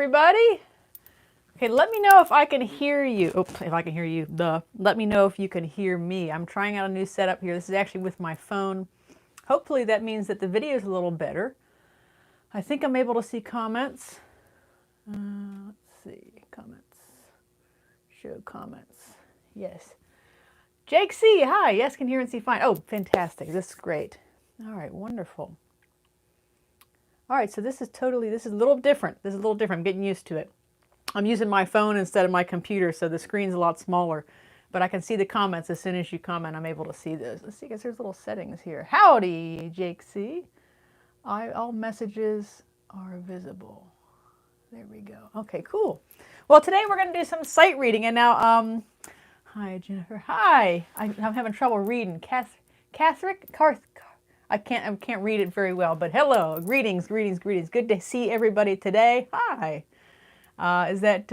Everybody? Okay, let me know if I can hear you. Oh, if I can hear you, let me know if you can hear me. I'm trying out a new setup here. This is actually with my phone. Hopefully that means that the video is a little better. I think I'm able to see comments. Let's see, comments. Show comments. Yes. Jake C, hi. Yes, can hear and see fine. Oh, fantastic. This is great. All right, wonderful. All right, so this is a little different. This is a little different. I'm getting used to it. I'm using my phone instead of my computer, so the screen's a lot smaller. But I can see the comments as soon as you comment. I'm able to see those. Let's see, because there's little settings here. Howdy, Jake C. All messages are visible. There we go. Okay, cool. Well, today we're going to do some sight reading. And now, hi, Jennifer. Hi. I'm having trouble reading. I can't read it very well, but hello. Greetings, greetings, greetings. Good to see everybody today. Hi. Is that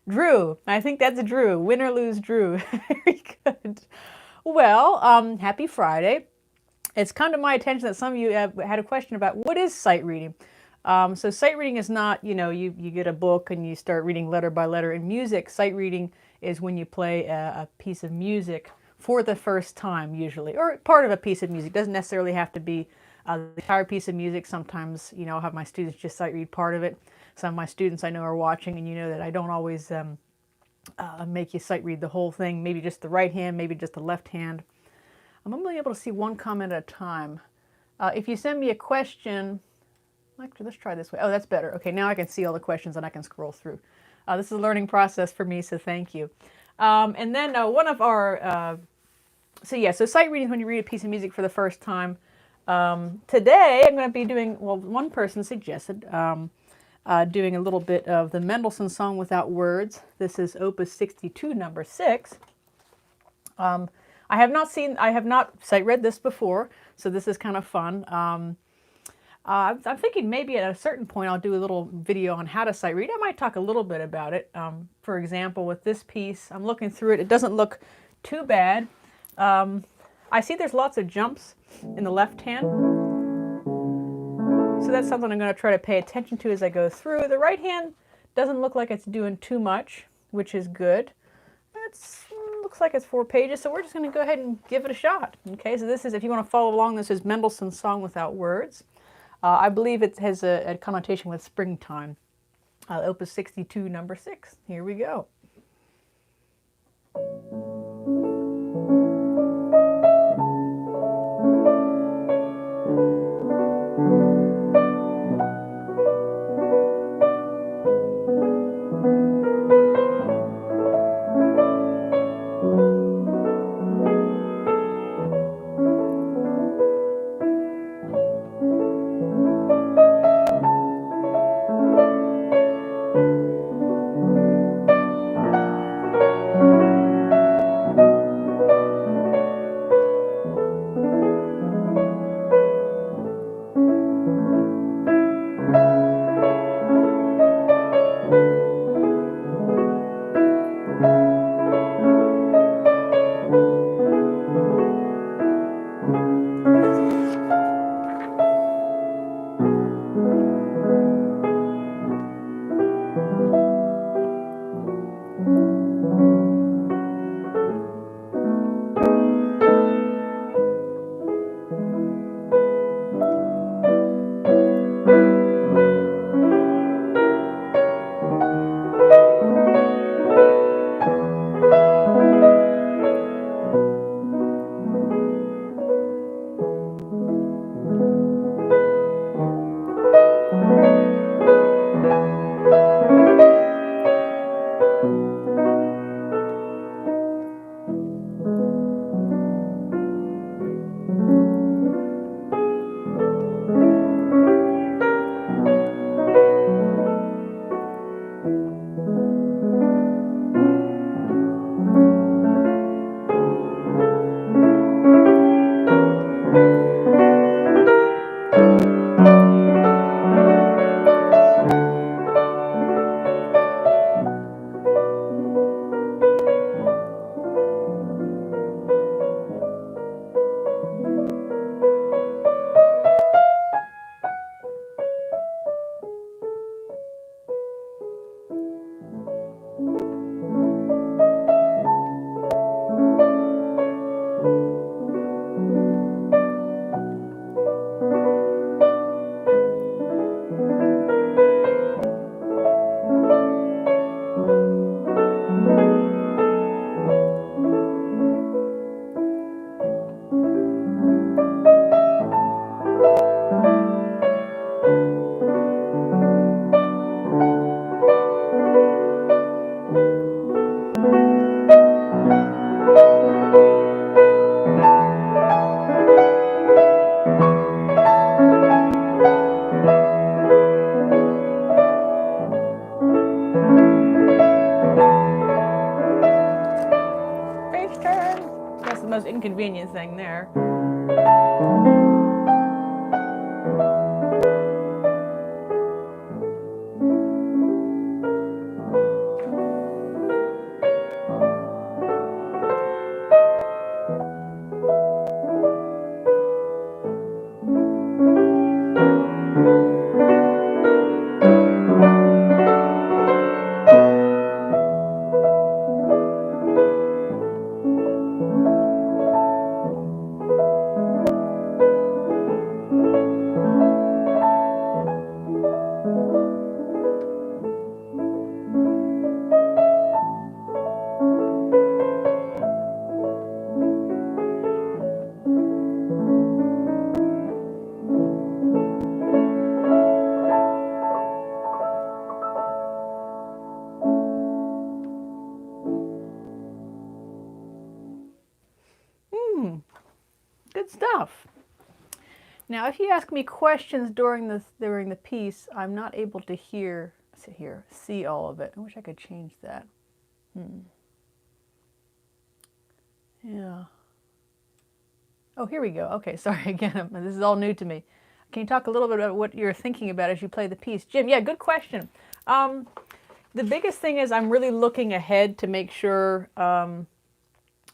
Drew? I think that's Drew. Win or lose, Drew. Very good. Well, happy Friday. It's come to my attention that some of you have had a question about what is sight reading. So sight reading is not, you get a book and you start reading letter by letter. In music, sight reading is when you play a piece of music for the first time, usually, or part of a piece of music. It doesn't necessarily have to be the entire piece of music. Sometimes, I'll have my students just sight read part of it. Some of my students I know are watching, and you know that I don't always make you sight read the whole thing, maybe just the right hand, maybe just the left hand. I'm only able to see one comment at a time. If you send me a question, actually, let's try this way. Oh, that's better. Okay, now I can see all the questions and I can scroll through. This is a learning process for me, so thank you. And then one of our, so sight reading is when you read a piece of music for the first time. Today I'm going to be doing, well, one person suggested doing a little bit of the Mendelssohn Song Without Words. This is Opus 62, number 6. I have not sight read this before, so this is kind of fun. I'm thinking maybe at a certain point I'll do a little video on how to sight read. I might talk a little bit about it. For example, with this piece, I'm looking through it. It doesn't look too bad. I see there's lots of jumps in the left hand. So that's something I'm going to try to pay attention to as I go through. The right hand doesn't look like it's doing too much, which is good. It looks like it's 4 pages, so we're just going to go ahead and give it a shot. Okay, so this is, if you want to follow along, this is Mendelssohn's Song Without Words. I believe it has a connotation with springtime. Opus 62, number 6. Here we go. inconvenient thing there. Good stuff. Now, if you ask me questions during the piece, I'm not able to see all of it. I wish I could change that. Yeah. Oh, here we go. Okay, sorry again. This is all new to me. Can you talk a little bit about what you're thinking about as you play the piece? Jim, yeah, good question. The biggest thing is I'm really looking ahead to make sure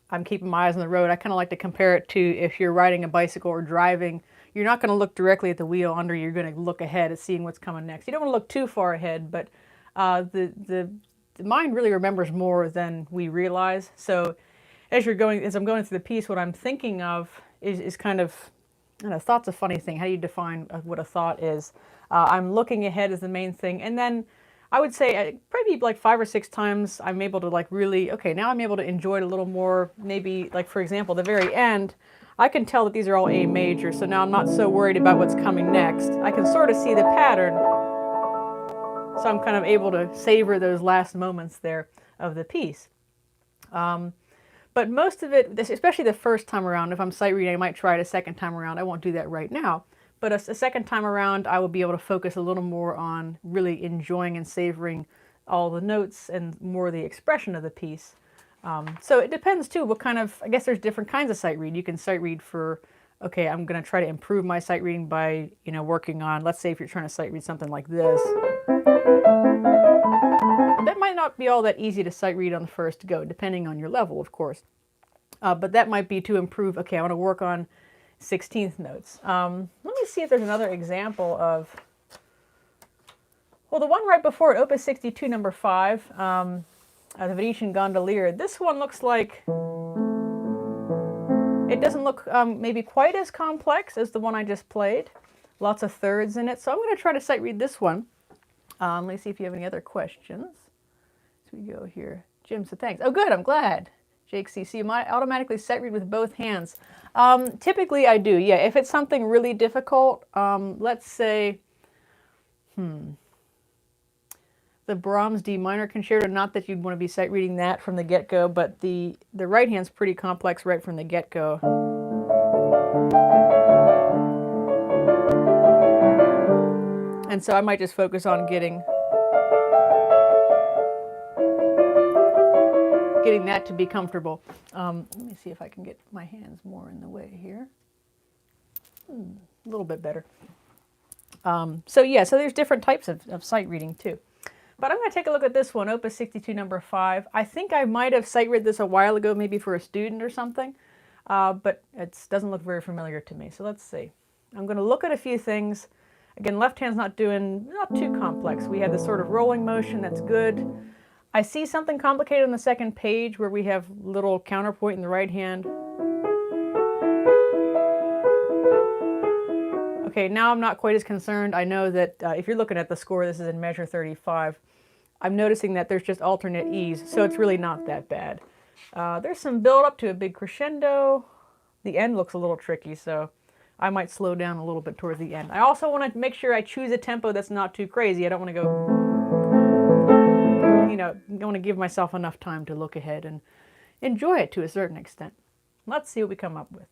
I'm keeping my eyes on the road. I kind of like to compare it to if you're riding a bicycle or driving. You're not going to look directly at the wheel under. You're going to look ahead at seeing what's coming next. You don't want to look too far ahead, but the mind really remembers more than we realize. So as I'm going through the piece, what I'm thinking of is kind of, I don't know, thought's a funny thing. How do you define what a thought is? I'm looking ahead as the main thing, and then I would say probably like 5 or 6 times I'm able to like really, okay, now I'm able to enjoy it a little more. Maybe like, for example, the very end, I can tell that these are all A major, so now I'm not so worried about what's coming next. I can sort of see the pattern, so I'm kind of able to savor those last moments there of the piece. But most of it, especially the first time around, if I'm sight reading, I might try it a second time around. I won't do that right now. But a second time around, I will be able to focus a little more on really enjoying and savoring all the notes and more the expression of the piece. So it depends too what kind of, I guess there's different kinds of sight read. You can sight read for, okay, I'm going to try to improve my sight reading by, working on, let's say if you're trying to sight read something like this. That might not be all that easy to sight read on the first go, depending on your level, of course. But that might be to improve, okay, I want to work on 16th notes. Let me see if there's another example of, well, the one right before it, Opus 62, number 5, the Venetian Gondolier. This one looks like, it doesn't look maybe quite as complex as the one I just played. Lots of thirds in it. So I'm going to try to sight read this one. Let me see if you have any other questions. So we go here. Jim said thanks. Oh, good, I'm glad. Jake C. So you might automatically sight read with both hands. Typically I do, yeah. If it's something really difficult, let's say, the Brahms D minor concerto, not that you'd want to be sight reading that from the get-go, but the right hand's pretty complex right from the get-go. And so I might just focus on getting that to be comfortable. Let me see if I can get my hands more in the way here. A little bit better. So yeah, so there's different types of sight reading too. But I'm going to take a look at this one, Opus 62, number 5. I think I might have sight read this a while ago, maybe for a student or something, but it doesn't look very familiar to me. So let's see. I'm going to look at a few things. Again, left hand's not too complex. We have this sort of rolling motion, that's good. I see something complicated on the second page where we have little counterpoint in the right hand. Okay, now I'm not quite as concerned. I know that if you're looking at the score, this is in measure 35. I'm noticing that there's just alternate E's, so it's really not that bad. There's some build up to a big crescendo. The end looks a little tricky, so I might slow down a little bit towards the end. I also want to make sure I choose a tempo that's not too crazy. I don't want to go, I want to give myself enough time to look ahead and enjoy it to a certain extent. Let's see what we come up with.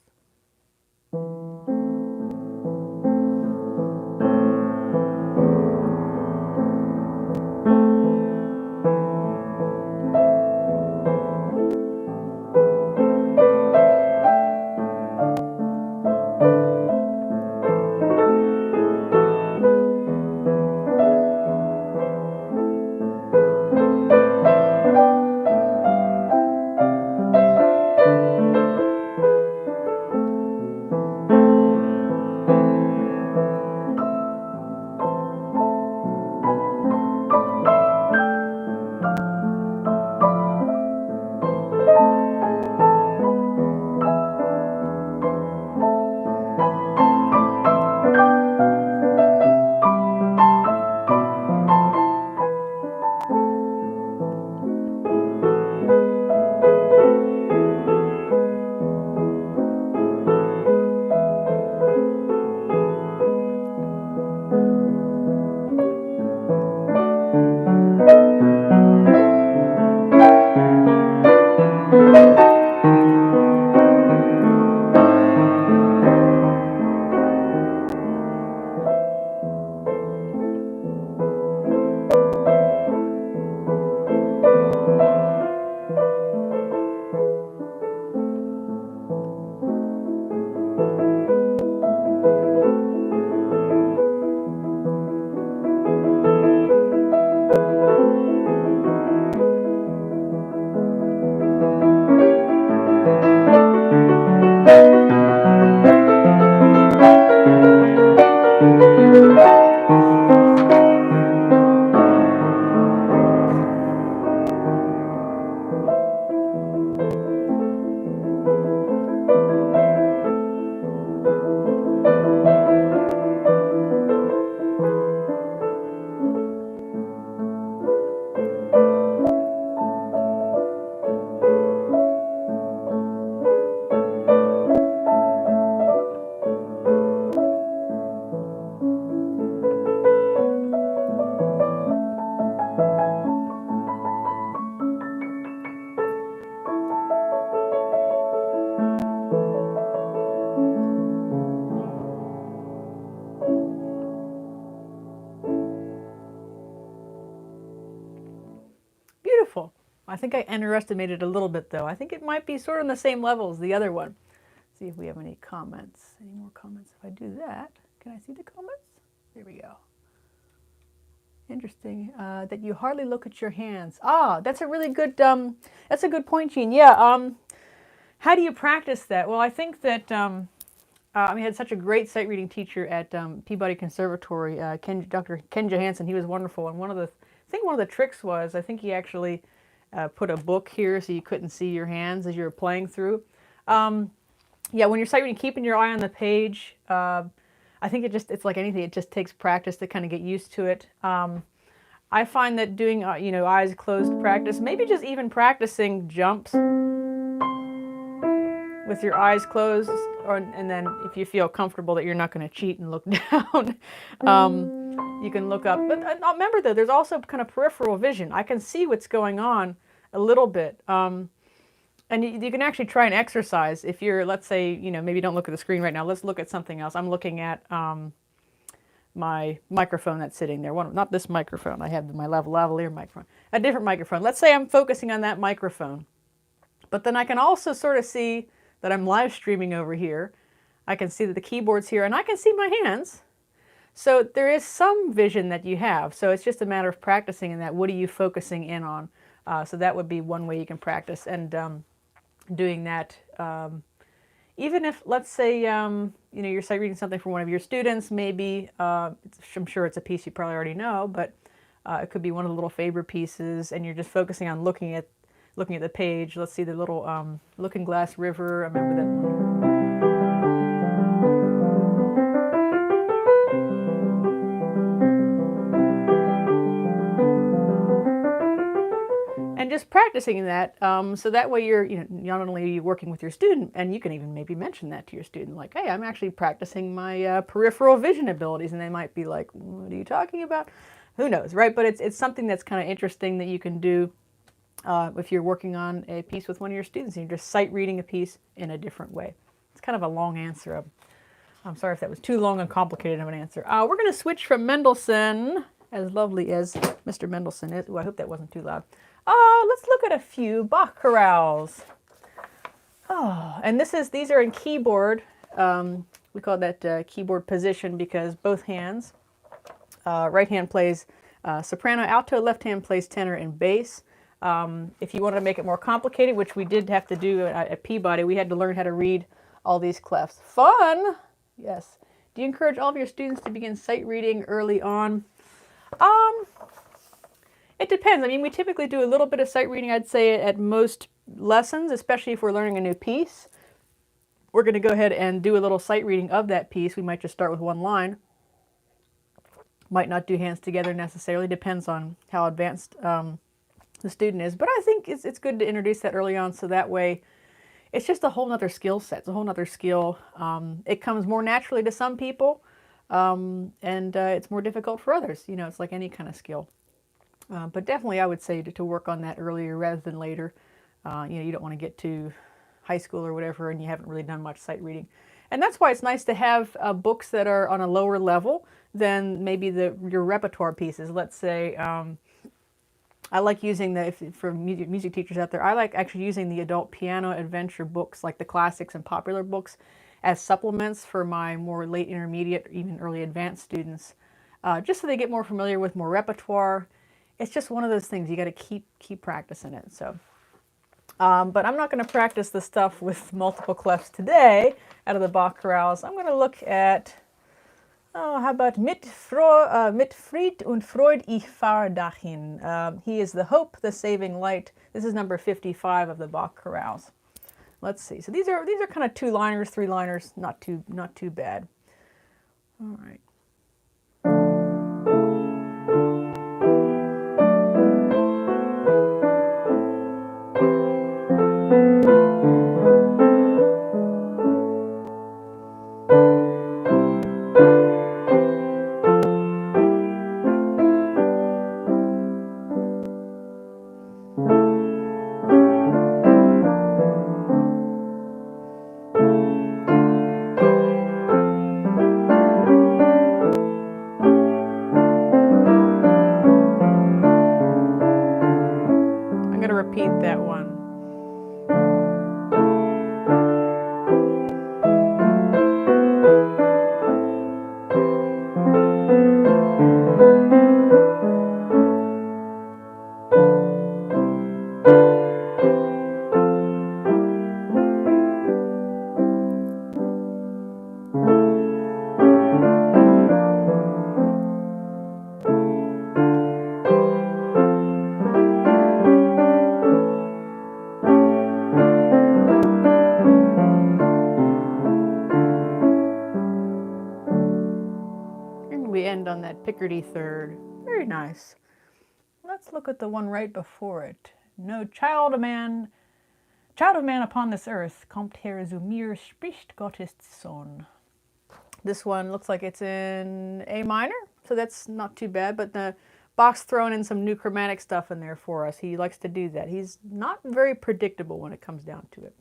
I think I underestimated a little bit though. I think it might be sort of on the same level as the other one. See if we have any comments. Any more comments? If I do that, can I see the comments? There we go. Interesting. That you hardly look at your hands. Ah, that's a really good. That's a good point, Jean. Yeah. How do you practice that? Well, I think that we had such a great sight reading teacher at Peabody Conservatory, Dr. Ken Johansson. He was wonderful, and I think one of the tricks was I think he actually put a book here so you couldn't see your hands as you were playing through. Yeah, when you're sight reading, keeping your eye on the page. I think it's like anything. It just takes practice to kind of get used to it. I find that doing eyes closed practice, maybe just even practicing jumps with your eyes closed, and then if you feel comfortable that you're not going to cheat and look down, you can look up. But remember though, there's also kind of peripheral vision. I can see what's going on a little bit. And you can actually try an exercise. If you're, let's say, maybe don't look at the screen right now. Let's look at something else. I'm looking at my microphone that's sitting there. Not this microphone. I have my lavalier microphone. A different microphone. Let's say I'm focusing on that microphone. But then I can also sort of see that I'm live streaming over here. I can see that the keyboard's here, and I can see my hands. So there is some vision that you have. So it's just a matter of practicing in that. What are you focusing in on? So that would be one way you can practice. And doing that, even if, let's say, you're sight reading something for one of your students, maybe, I'm sure it's a piece you probably already know, but it could be one of the little favorite pieces, and you're just focusing on looking at the page. Let's see the little Looking Glass River. I remember that one. And just practicing that, so that way you're, not only are you working with your student, and you can even maybe mention that to your student, like, hey, I'm actually practicing my peripheral vision abilities, and they might be like, what are you talking about? Who knows, right? But it's something that's kind of interesting that you can do if you're working on a piece with one of your students, and you're just sight reading a piece in a different way. It's kind of a long answer. I'm sorry if that was too long and complicated of an answer. We're going to switch from Mendelssohn, as lovely as Mr. Mendelssohn is. Ooh, I hope that wasn't too loud. Let's look at a few Bach chorales. And these are in keyboard. We call that keyboard position because both hands, right hand plays soprano, alto, left hand plays tenor and bass. If you want to make it more complicated, which we did have to do at Peabody, we had to learn how to read all these clefs. Fun! Yes. Do you encourage all of your students to begin sight reading early on? It depends. I mean, we typically do a little bit of sight reading, I'd say, at most lessons, especially if we're learning a new piece. We're going to go ahead and do a little sight reading of that piece. We might just start with one line. Might not do hands together necessarily. Depends on how advanced the student is. But I think it's good to introduce that early on, so that way it's just a whole nother skill set. It's a whole nother skill. It comes more naturally to some people, and it's more difficult for others. It's like any kind of skill. But definitely I would say to work on that earlier rather than later. You don't want to get to high school or whatever and you haven't really done much sight reading. And that's why it's nice to have books that are on a lower level than maybe your repertoire pieces. Let's say, I like using for music teachers out there, I like actually using the adult piano adventure books, like the classics and popular books, as supplements for my more late intermediate, even early advanced students, just so they get more familiar with more repertoire. It's just one of those things, you got to keep practicing it. So, but I'm not going to practice the stuff with multiple clefs today out of the Bach chorales. I'm going to look at, how about mit Fried und Freud ich fahre dahin. He is the hope, the saving light. This is number 55 of the Bach chorales. Let's see. So these are kind of 2-liners, 3-liners, not too bad. All right. going to repeat that one. On that Picardy third. Very nice. Let's look at the one right before it. No child of man upon this earth, kommt her zu mir, spricht Gottes Sohn. This one looks like it's in A minor, so that's not too bad, but the Bach's thrown in some new chromatic stuff in there for us. He likes to do that. He's not very predictable when it comes down to it.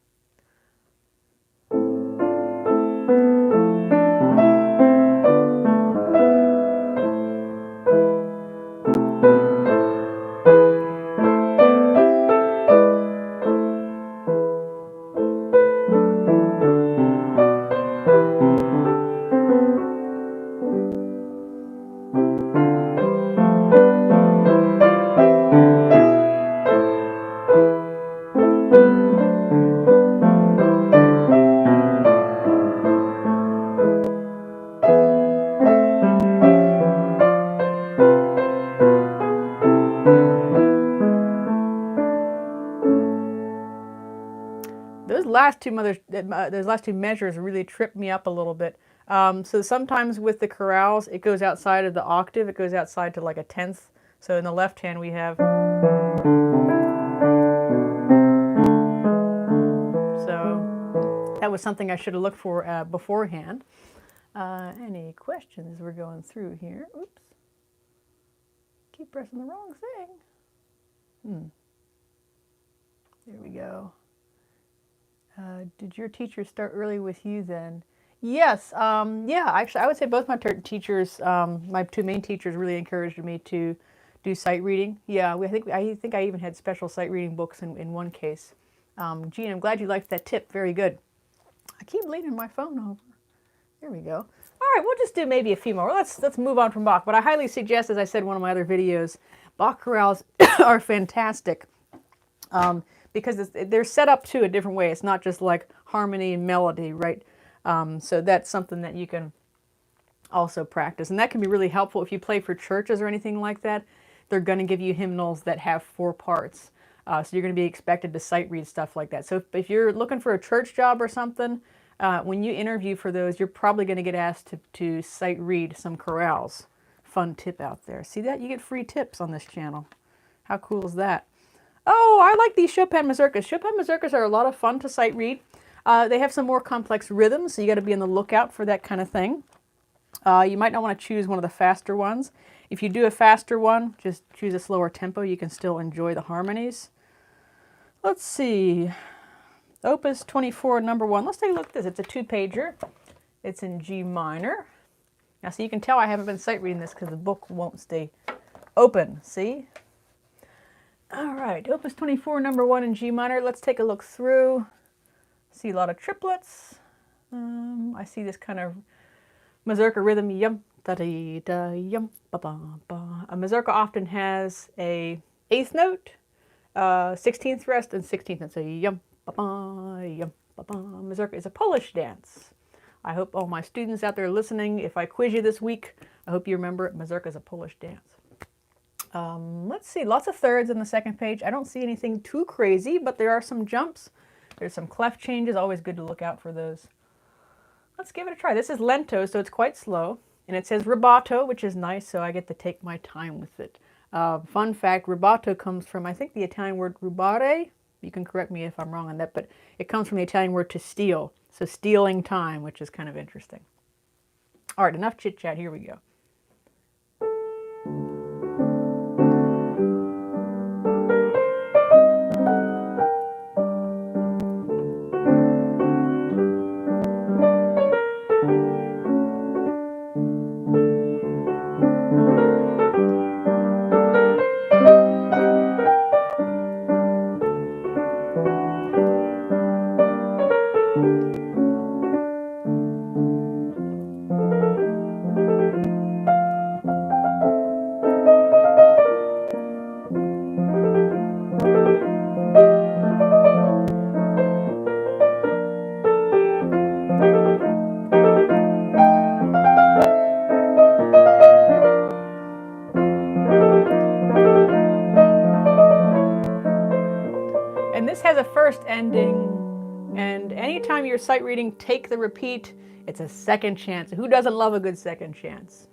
Those last two measures really tripped me up a little bit. So sometimes with the chorales, it goes outside of the octave. It goes outside to like a tenth. So in the left hand we have. So that was something I should have looked for beforehand. Any questions we're going through here? Oops. Keep pressing the wrong thing. There we go. Did your teacher start early with you then? Yes, yeah, actually I would say both my teachers, my two main teachers really encouraged me to do sight reading. Yeah, I think I even had special sight reading books in one case. Gene, I'm glad you liked that tip, very good. I keep leaning my phone over. There we go. All right, we'll just do maybe a few more. Let's move on from Bach, but I highly suggest, as I said in one of my other videos, Bach chorales are fantastic. Because they're set up to a different way. It's not just like harmony and melody, right? So that's something that you can also practice. And that can be really helpful if you play for churches or anything like that. They're going to give you hymnals that have 4 parts. So you're going to be expected to sight read stuff like that. So if you're looking for a church job or something, when you interview for those, you're probably going to get asked to sight read some chorales. Fun tip out there. See that? You get free tips on this channel. How cool is that? Oh, I like these Chopin mazurkas. Chopin mazurkas are a lot of fun to sight read. They have some more complex rhythms, so you got to be on the lookout for that kind of thing. You might not want to choose one of the faster ones. If you do a faster one, just choose a slower tempo. You can still enjoy the harmonies. Let's see. Opus 24, number 1. Let's take a look at this. It's a 2-pager. It's in G minor. Now, so you can tell I haven't been sight reading this because the book won't stay open. See? All right, Opus 24, number 1 in G minor. Let's take a look through. See a lot of triplets. I see this kind of mazurka rhythm. Yum, da da da, yum, ba ba ba. A mazurka often has a 8th note, 16th rest, and 16th note. So yum, ba ba, yum, ba ba. Mazurka is a Polish dance. I hope all my students out there listening, if I quiz you this week, I hope you remember mazurka is a Polish dance. Let's see, lots of thirds on the second page. I don't see anything too crazy, but there are some jumps. There's some clef changes, always good to look out for those. Let's give it a try. This is lento, so it's quite slow. And it says rubato, which is nice, so I get to take my time with it. Fun fact, rubato comes from, I think, the Italian word rubare. You can correct me if I'm wrong on that, but it comes from the Italian word to steal. So stealing time, which is kind of interesting. All right, enough chit-chat. Here we go. has a first ending, and anytime you're sight reading, take the repeat. It's a second chance. Who doesn't love a good second chance?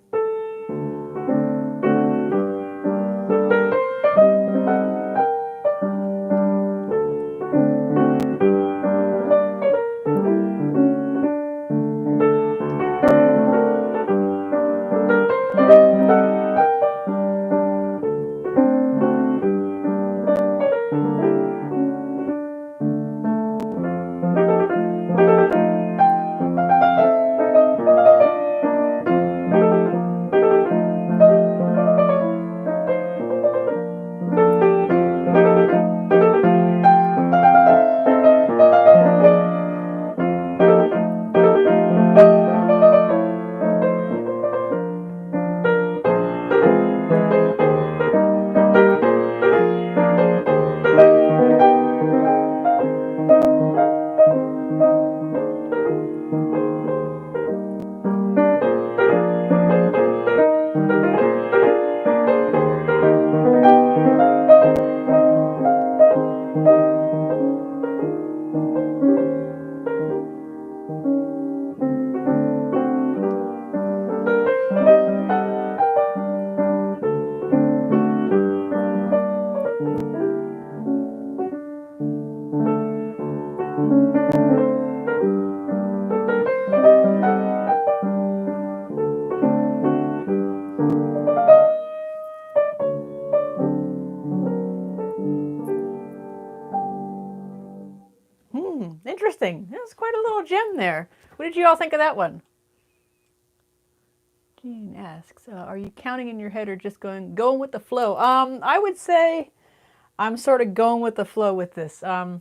Interesting. That's quite a little gem there. What did you all think of that one? Jean asks, are you counting in your head or just going with the flow? I would say I'm sort of going with the flow with this. I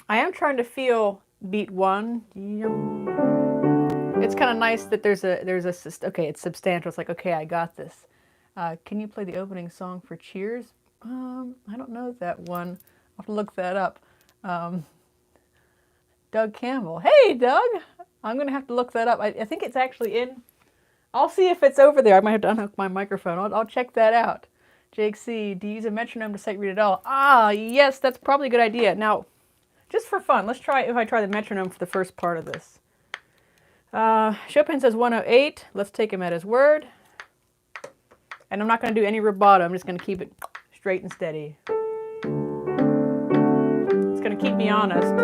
am trying to feel beat one. It's kind of nice that there's a okay, it's substantial. It's like, okay, I got this. Can you play the opening song for Cheers? I don't know that one. I'll have to look that up. Doug Campbell. Hey, Doug! I'm going to have to look that up. I think it's actually in. I'll see if it's over there. I might have to unhook my microphone. I'll check that out. Jake C. Do you use a metronome to sight read at all? Ah, yes, that's probably a good idea. Now, just for fun, let's try if I try the metronome for the first part of this. Chopin says 108. Let's take him at his word. And I'm not going to do any rubato. I'm just going to keep it straight and steady. It's going to keep me honest.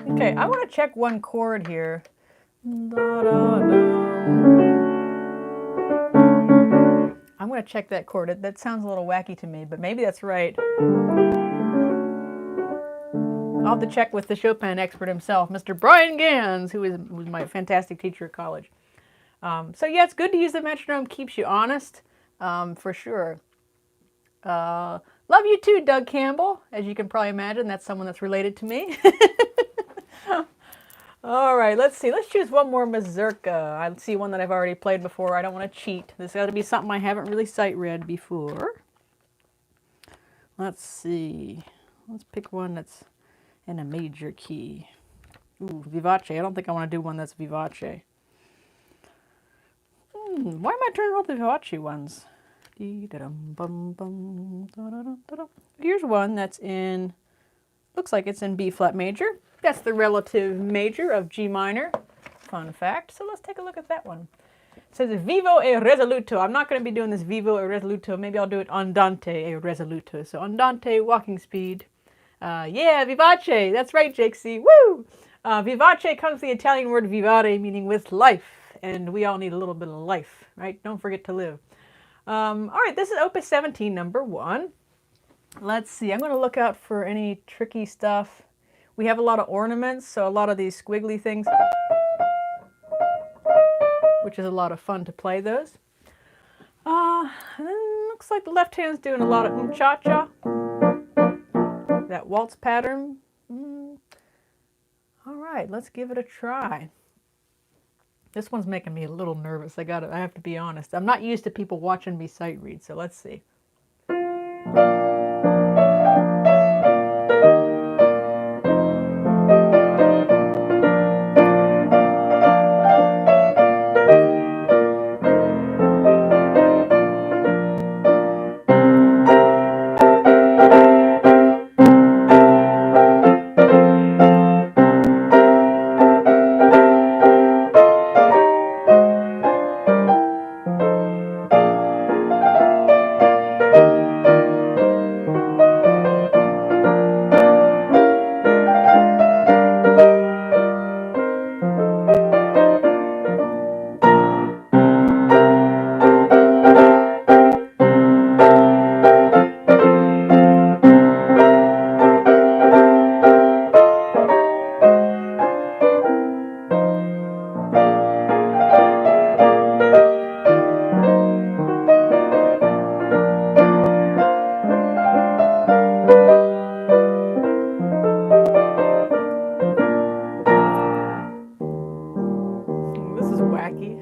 Okay, I want to check one chord here. I'm going to check that chord. That sounds a little wacky to me, but maybe that's right. I'll have to check with the Chopin expert himself, Mr. Brian Gans, who was my fantastic teacher at college. So yeah, it's good to use the metronome. Keeps you honest, for sure. Love you too, Doug Campbell. As you can probably imagine, that's someone that's related to me. All right, let's see. Let's choose one more mazurka. I see one that I've already played before. I don't want to cheat. This got to be something I haven't really sight read before. Let's see. Let's pick one that's in a major key. Ooh, vivace. I don't think I want to do one that's vivace. Why am I turning all the vivace ones? Here's one that's in, looks like it's in B flat major. That's the relative major of G minor. Fun fact. So let's take a look at that one. It says vivo e risoluto. I'm not going to be doing this vivo e risoluto. Maybe I'll do it andante e risoluto. So andante, walking speed. Yeah, vivace. That's right, Jake C. Woo! Vivace comes from the Italian word vivare, meaning with life. And we all need a little bit of life, right? Don't forget to live. All right, this is Opus 17, number 1. Let's see. I'm going to look out for any tricky stuff. We have a lot of ornaments, so a lot of these squiggly things, which is a lot of fun to play those. And then looks like the left hand's doing a lot of cha-cha. That waltz pattern. All right, let's give it a try. This one's making me a little nervous. I have to be honest. I'm not used to people watching me sight read, so let's see. This is wacky.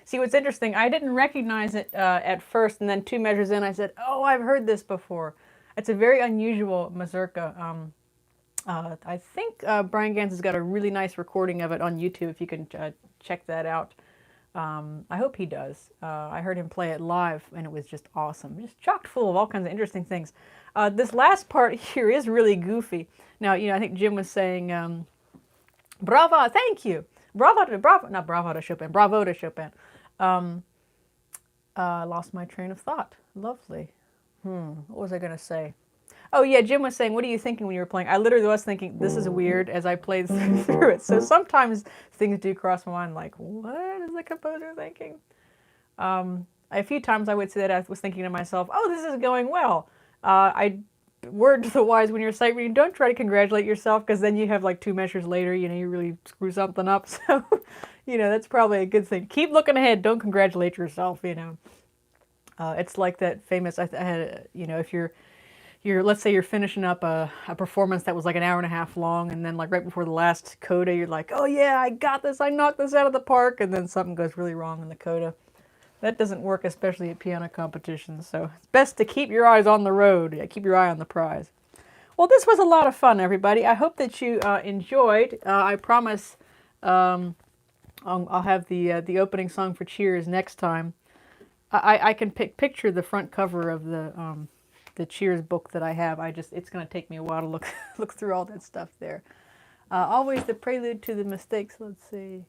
See, what's interesting, I didn't recognize it at first, and then 2 measures in, I said, oh, I've heard this before. It's a very unusual mazurka. I think Brian Ganz has got a really nice recording of it on YouTube, if you can check that out. I hope he does. I heard him play it live, and it was just awesome. Just chock full of all kinds of interesting things. This last part here is really goofy. Now, I think Jim was saying, brava, thank you. Bravo to Chopin. I lost my train of thought. Lovely. What was I going to say? Oh yeah, Jim was saying, what are you thinking when you were playing? I literally was thinking, this is weird, as I played through it. So sometimes things do cross my mind, like, what is the composer thinking? A few times I would say that I was thinking to myself, oh, this is going well. Word to the wise, when you're sight reading, don't try to congratulate yourself, because then you have like 2 measures later, you really screw something up. So, that's probably a good thing. Keep looking ahead. Don't congratulate yourself. It's like that famous. I had, if let's say you're finishing up a performance that was like an hour and a half long, and then like right before the last coda, you're like, oh yeah, I got this. I knocked this out of the park, and then something goes really wrong in the coda. That doesn't work, especially at piano competitions, so it's best to keep your eyes on the road. Yeah, keep your eye on the prize. Well, this was a lot of fun, everybody. I hope that you enjoyed. I promise I'll have the opening song for Cheers next time. I can picture the front cover of the Cheers book that I have. It's going to take me a while to look through all that stuff there. Always the prelude to the mistakes. Let's see.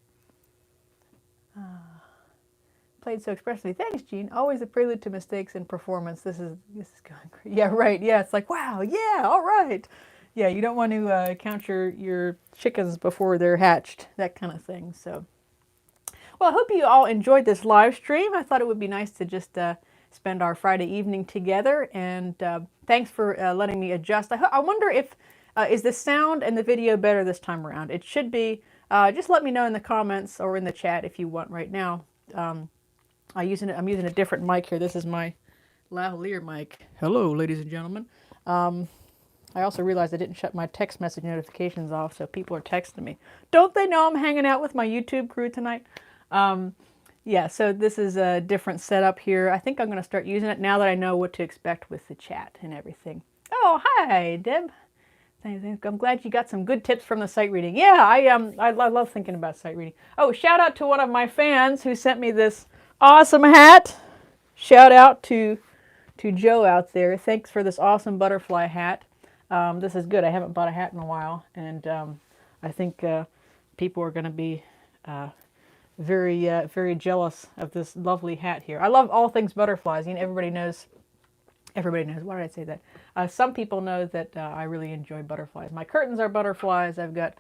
Played so expressively. Thanks, Gene. Always a prelude to mistakes in performance. This is going great. Yeah, right. Yeah, it's like, wow, yeah, all right. Yeah, you don't want to count your chickens before they're hatched, that kind of thing. So, well, I hope you all enjoyed this live stream. I thought it would be nice to just spend our Friday evening together. And thanks for letting me adjust. I wonder if, is the sound and the video better this time around? It should be. Just let me know in the comments or in the chat if you want right now. I'm using a different mic here. This is my lavalier mic. Hello, ladies and gentlemen. I also realized I didn't shut my text message notifications off, so people are texting me. Don't they know I'm hanging out with my YouTube crew tonight? Yeah, so this is a different setup here. I think I'm going to start using it now that I know what to expect with the chat and everything. Oh, hi, Deb. I'm glad you got some good tips from the sight reading. Yeah, I love thinking about sight reading. Oh, shout out to one of my fans who sent me this awesome hat. Shout out to Joe out there. Thanks for this awesome butterfly hat. This is good. I haven't bought a hat in a while, and I think people are going to be very jealous of this lovely hat here. I love all things butterflies. You know, everybody knows. Everybody knows. Why did I say that? Some people know that I really enjoy butterflies. My curtains are butterflies. I've got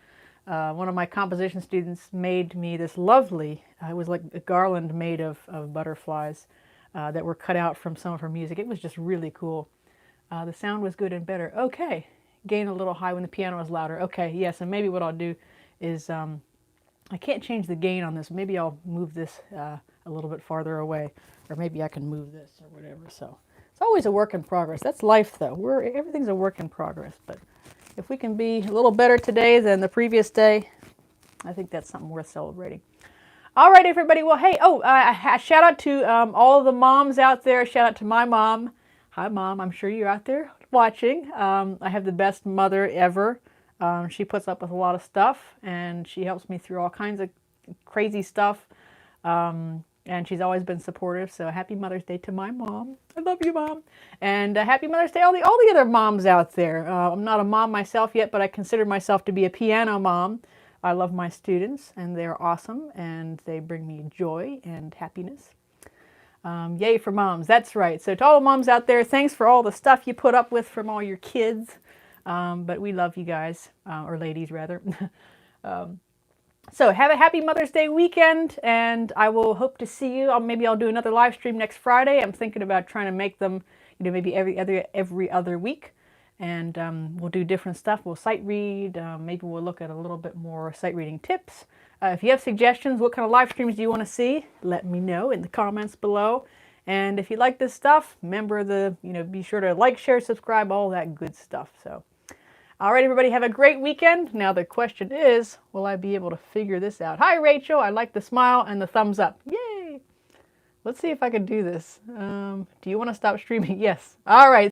one of my composition students made me this lovely. It was like a garland made of butterflies that were cut out from some of her music. It was just really cool. The sound was good and better. Okay, gain a little high when the piano is louder. Okay, yes, and maybe what I'll do is I can't change the gain on this. Maybe I'll move this a little bit farther away, or maybe I can move this or whatever. So it's always a work in progress. That's life, though. Everything's a work in progress. But if we can be a little better today than the previous day, I think that's something worth celebrating. All right, everybody. Well, hey, shout out to all of the moms out there. Shout out to my mom. Hi, Mom. I'm sure you're out there watching. I have the best mother ever. She puts up with a lot of stuff, and she helps me through all kinds of crazy stuff. And she's always been supportive. So happy Mother's Day to my mom. I love you, Mom. And happy Mother's Day all the other moms out there. I'm not a mom myself yet, but I consider myself to be a piano mom. I love my students, and they're awesome, and they bring me joy and happiness. Yay for moms. That's right. So to all the moms out there, thanks for all the stuff you put up with from all your kids. But we love you guys, or ladies rather. So have a happy Mother's Day weekend, and I will hope to see you. Maybe I'll do another live stream next Friday. I'm thinking about trying to make them, maybe every other week, and we'll do different stuff. We'll sight read. Maybe we'll look at a little bit more sight reading tips. If you have suggestions, what kind of live streams do you want to see? Let me know in the comments below. And if you like this stuff, remember be sure to like, share, subscribe, all that good stuff. So. All right, everybody, have a great weekend. Now the question is, will I be able to figure this out? Hi, Rachel. I like the smile and the thumbs up. Yay. Let's see if I can do this. Do you want to stop streaming? Yes. All right.